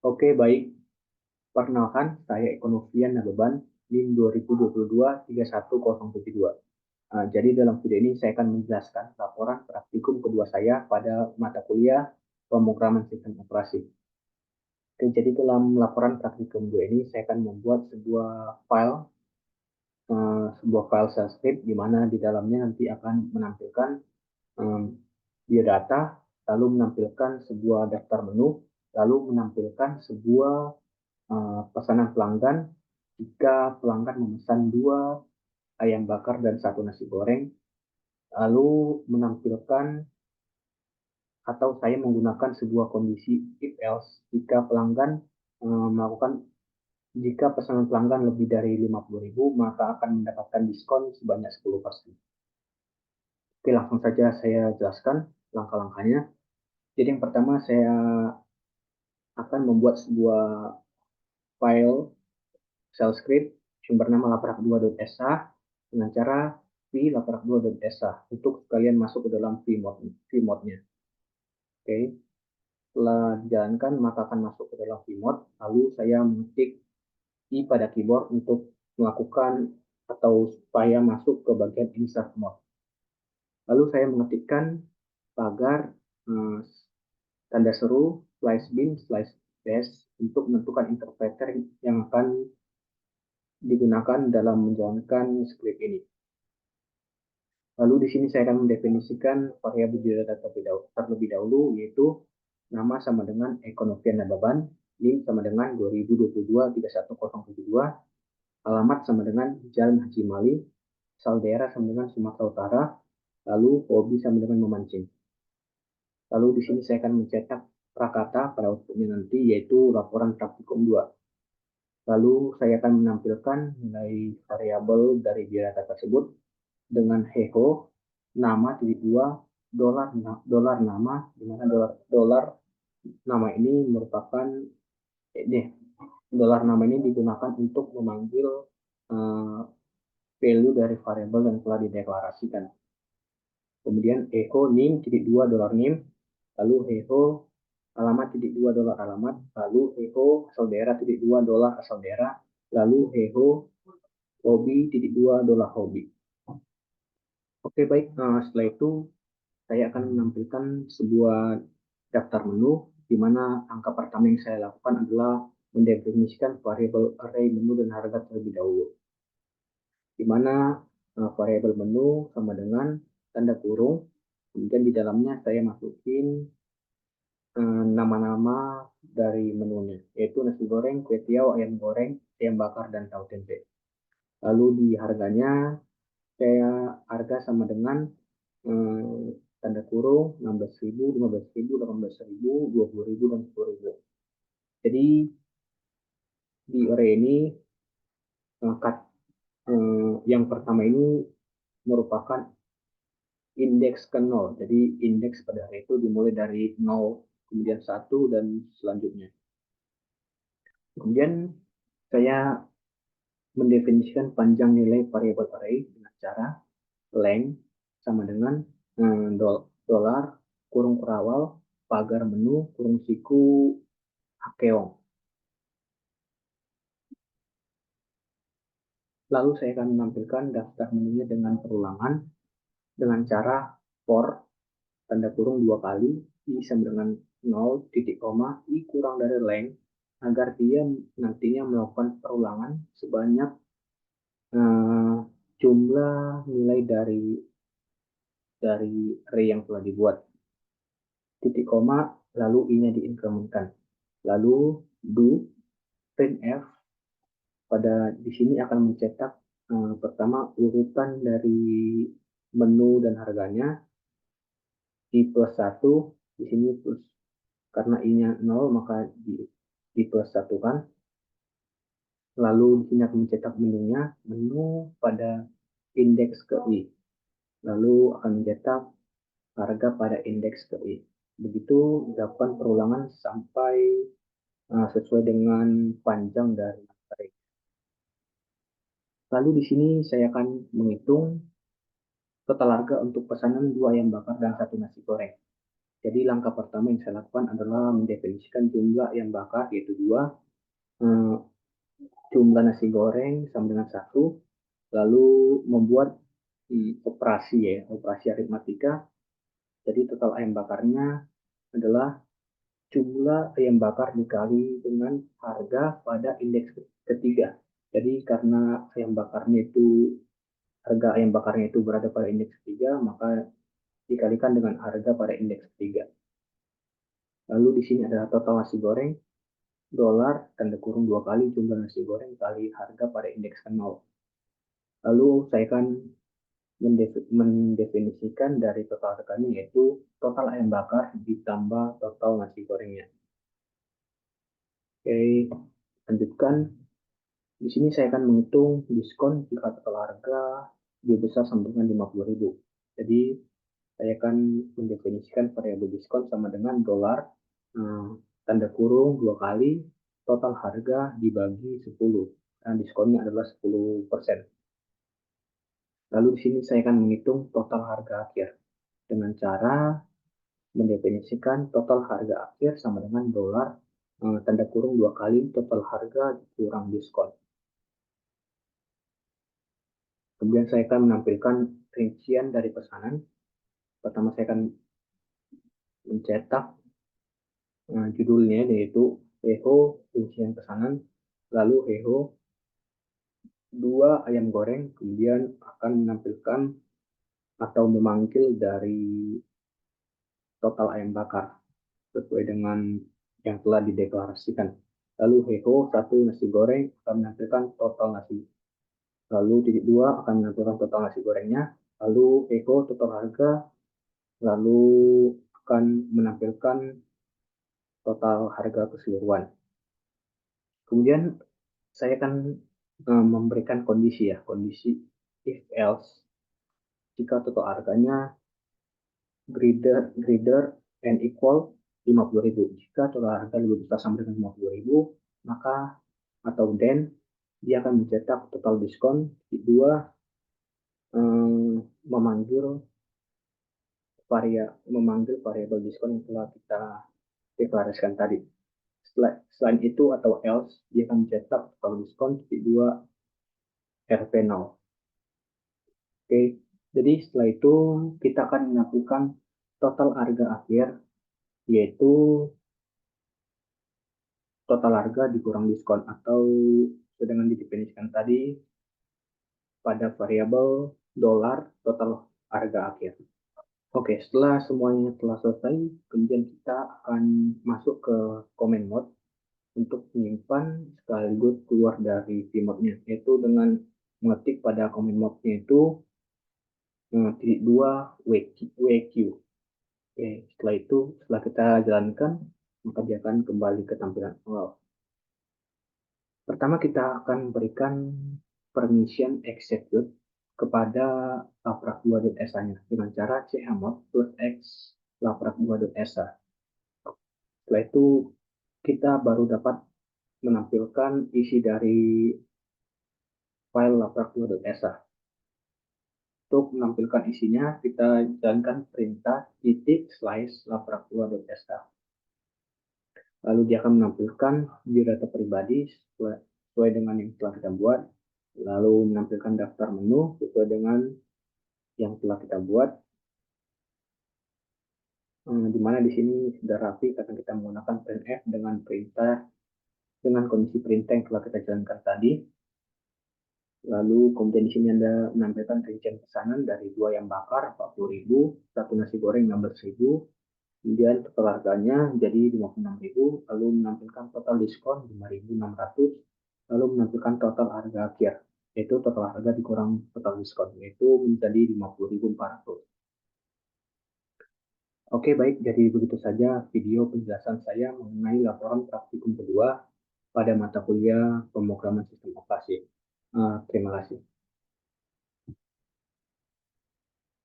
Oke, baik. Perkenalkan, saya Eko Novian Nababan, NIM 2022-31072. Jadi dalam video ini saya akan menjelaskan laporan praktikum kedua saya pada mata kuliah pemrograman sistem operasi. Oke, jadi dalam laporan praktikum kedua ini saya akan membuat sebuah file shell script di mana di dalamnya nanti akan menampilkan biodata, lalu menampilkan sebuah daftar menu, lalu menampilkan sebuah pesanan pelanggan jika pelanggan memesan 2 ayam bakar dan 1 nasi goreng, lalu menampilkan atau saya menggunakan sebuah kondisi if else jika pelanggan melakukan jika pesanan pelanggan lebih dari 50.000 maka akan mendapatkan diskon sebanyak 10%. Oke, langsung saja saya jelaskan langkah-langkahnya. Jadi yang pertama saya akan membuat sebuah file shell script sumber nama laprak2.sh dengan cara v laprak2.sh untuk kalian masuk ke dalam vmode-nya. Oke, setelah dijalankan maka akan masuk ke dalam vmode, lalu saya mengetik i pada keyboard untuk melakukan atau supaya masuk ke bagian insert mode. Lalu saya mengetikkan pagar tanda seru /bin/dash untuk menentukan interpreter yang akan digunakan dalam menjalankan script ini. Lalu di sini saya akan mendefinisikan variabel biodata terlebih dahulu, yaitu nama sama dengan Eko Novian Nababan, NIM sama dengan 2022-31072, alamat sama dengan Jalan Haji Mali, asal daerah sama dengan Sumatera Utara, lalu hobi sama dengan memancing. Lalu di sini saya akan mencetak prakata pada outputnya nanti, yaitu laporan praktikum 2. Lalu saya akan menampilkan nilai variabel dari biodata tersebut dengan heho nama titik 2 dolar nama, di mana dolar nama ini merupakan dolar nama ini digunakan untuk memanggil value dari variabel yang telah dideklarasikan. Kemudian echo nim titik 2 dolar nim, lalu echo alamat titik 2 dolar alamat, lalu echo asal daerah titik 2 dolar asal daerah, lalu echo hobi titik 2 dolar hobi. Oke, baik. Setelah itu saya akan menampilkan sebuah daftar menu di mana angka pertama yang saya lakukan adalah mendefinisikan variabel array menu dan harga terlebih dahulu, di mana variabel menu sama dengan tanda kurung, kemudian di dalamnya saya masukin nama-nama dari menunya, yaitu nasi goreng, kue tiaw, ayam goreng, ayam bakar, dan tahu tempe. Lalu di harganya saya harga sama dengan tanda kurung 16.000, 15.000, 18.000, 20.000, dan 10.000. Jadi di array ini yang pertama ini merupakan indeks ke 0. Jadi indeks pada array itu dimulai dari 0, kemudian 1, dan selanjutnya. Kemudian saya mendefinisikan panjang nilai variabel array dengan cara length sama dengan dolar kurung kurawal pagar menu kurung siku hakeong. Lalu saya akan menampilkan daftar menunya dengan perulangan dengan cara for tanda kurung 2 kali i sama dengan 0 titik koma i kurang dari length agar dia nantinya melakukan perulangan sebanyak jumlah nilai dari array yang telah dibuat. Titik koma lalu i-nya diinkrementkan. Lalu do printf pada di sini akan mencetak pertama urutan dari menu dan harganya i plus 1, di sini plus karena i-nya 0 maka di plus 1 kan. Lalu di sini akan mencetak menunya, menu pada indeks ke i. Lalu akan mencetak harga pada indeks ke i. Begitu dilakukan perulangan sampai sesuai dengan panjang dari array. Lalu di sini saya akan menghitung total harga untuk pesanan 2 ayam bakar dan 1 nasi goreng. Jadi langkah pertama yang saya lakukan adalah mendefinisikan jumlah ayam bakar, yaitu 2, jumlah nasi goreng sama dengan 1, lalu membuat operasi ya, operasi aritmatika. Jadi total ayam bakarnya adalah jumlah ayam bakar dikali dengan harga pada indeks ketiga. Jadi karena harga ayam bakarnya itu berada pada indeks ketiga, maka dikalikan dengan harga pada indeks ketiga. Lalu di sini adalah total nasi goreng, dolar, tanda kurung 2 kali jumlah nasi goreng kali harga pada indeks ke-0. Lalu saya akan mendefinisikan dari total harganya, yaitu total ayam bakar ditambah total nasi gorengnya. Oke, lanjutkan. Di sini saya akan menghitung diskon jika total harga lebih besar sama dengan 50.000. Jadi saya akan mendefinisikan variabel diskon sama dengan dolar, tanda kurung 2 kali total harga dibagi 10. Dan diskonnya adalah 10%. Lalu di sini saya akan menghitung total harga akhir dengan cara mendefinisikan total harga akhir sama dengan dolar, tanda kurung 2 kali total harga kurang diskon. Kemudian saya akan menampilkan rincian dari pesanan. Pertama saya akan mencetak judulnya, yaitu Heho rincian pesanan, lalu Heho 2 ayam goreng, kemudian akan menampilkan atau memanggil dari total ayam bakar sesuai dengan yang telah dideklarasikan. Lalu Heho 1 nasi goreng akan menampilkan total nasi. Lalu titik 2 akan menampilkan total nasi gorengnya. Lalu Heho total harga. Lalu akan menampilkan total harga keseluruhan. Kemudian saya akan memberikan kondisi ya, kondisi if else jika total harganya greater and equal 50.000. Jika total harga lebih besar sama dengan 50.000, maka atau then dia akan mencetak total diskon. Kedua, memanggil variabel diskon yang telah kita deklarasikan tadi. Selain itu atau else, dia akan mencetak total diskon titik 2 RP0. Oke, jadi setelah itu kita akan menampilkan total harga akhir, yaitu total harga dikurang diskon atau dengan didefinisikan tadi pada variabel dolar total harga akhir. Oke, setelah semuanya telah selesai, kemudian kita akan masuk ke comment mode untuk menyimpan sekaligus keluar dari vmode-nya, yaitu dengan mengetik pada comment mode-nya itu titik 2 WQ. Oke, setelah kita jalankan, maka dia akan kembali ke tampilan awal. Pertama kita akan berikan permission execute kepada laprak2.sa-nya dengan cara chmod plus x laprak2.sa. Setelah itu kita baru dapat menampilkan isi dari file laprak2.sa. Untuk menampilkan isinya, kita jalankan perintah /slice laprak2.sa. Lalu dia akan menampilkan biodata pribadi sesuai dengan yang telah kita buat, lalu menampilkan daftar menu sesuai dengan yang telah kita buat, di mana di sini sudah rapi karena kita menggunakan printf dengan perintah dengan kondisi perintah yang telah kita jalankan tadi. Lalu kemudian di sini Anda menampilkan rincian pesanan dari 2 ayam bakar 40.000, 1 nasi goreng 16.000, kemudian total harganya jadi 56.000, lalu menampilkan total diskon 5.600, lalu menampilkan total harga akhir, yaitu total harga dikurang total diskon, yaitu menjadi 50.400. Oke, baik, jadi begitu saja video penjelasan saya mengenai laporan praktikum kedua pada mata kuliah pemrograman sistem operasi. Terima kasih.